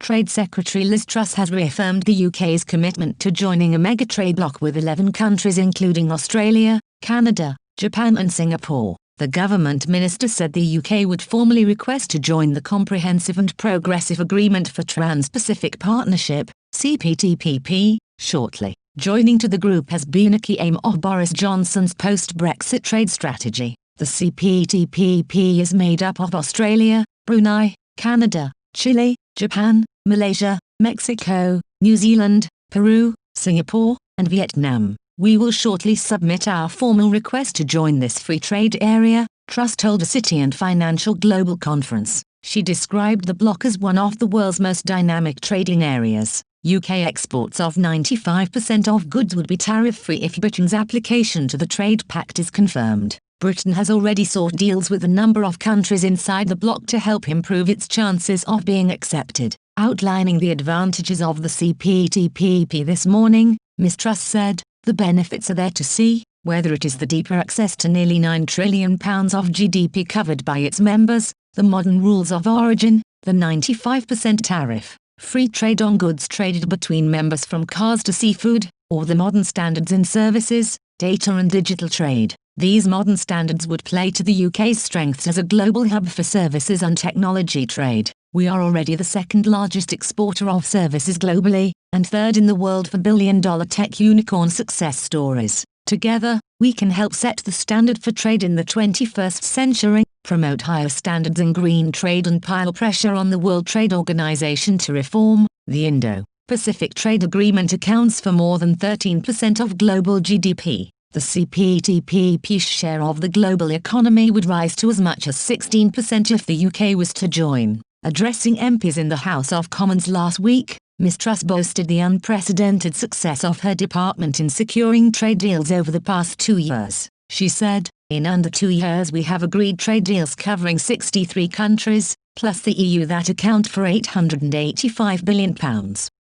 Trade Secretary Liz Truss has reaffirmed the UK's commitment to joining a mega trade bloc with 11 countries including Australia, Canada, Japan and Singapore. The government minister said the UK would formally request to join the Comprehensive and Progressive Agreement for Trans-Pacific Partnership, CPTPP, shortly. Joining to the group has been a key aim of Boris Johnson's post-Brexit trade strategy. The CPTPP is made up of Australia, Brunei, Canada, Chile, Japan, Malaysia, Mexico, New Zealand, Peru, Singapore, and Vietnam. We will shortly submit our formal request to join this free trade area, Truss told a City and Financial Global Conference. She described the bloc as one of the world's most dynamic trading areas. UK exports of 95% of goods would be tariff-free if Britain's application to the trade pact is confirmed. Britain has already sought deals with a number of countries inside the bloc to help improve its chances of being accepted. Outlining the advantages of the CPTPP this morning, Ms Truss said, "The benefits are there to see, whether it is the deeper access to nearly £9 trillion of GDP covered by its members, the modern rules of origin, the 95% tariff, free trade on goods traded between members from cars to seafood, or the modern standards in services, data and digital trade. These modern standards would play to the UK's strengths as a global hub for services and technology trade. We are already the second largest exporter of services globally, and third in the world for billion-dollar tech unicorn success stories. Together, we can help set the standard for trade in the 21st century, promote higher standards in green trade and pile pressure on the World Trade Organization to reform." The Indo-Pacific Trade Agreement accounts for more than 13% of global GDP. The CPTPP's share of the global economy would rise to as much as 16% if the UK was to join. Addressing MPs in the House of Commons last week, Ms Truss boasted the unprecedented success of her department in securing trade deals over the past 2 years. She said, "In under 2 years we have agreed trade deals covering 63 countries, plus the EU that account for £885 billion.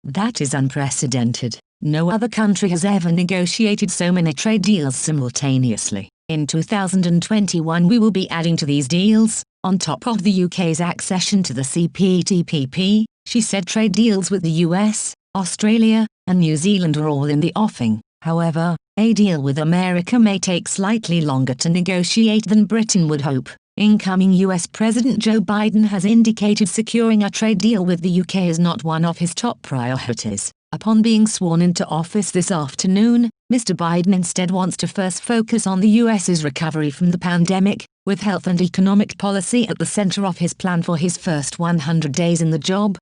That is unprecedented. No other country has ever negotiated so many trade deals simultaneously. In 2021 we will be adding to these deals, on top of the UK's accession to the CPTPP," she said. Trade deals with the US, Australia, and New Zealand are all in the offing. However, a deal with America may take slightly longer to negotiate than Britain would hope. Incoming US President Joe Biden has indicated securing a trade deal with the UK is not one of his top priorities. Upon being sworn into office this afternoon, Mr. Biden instead wants to first focus on the US's recovery from the pandemic, with health and economic policy at the center of his plan for his first 100 days in the job.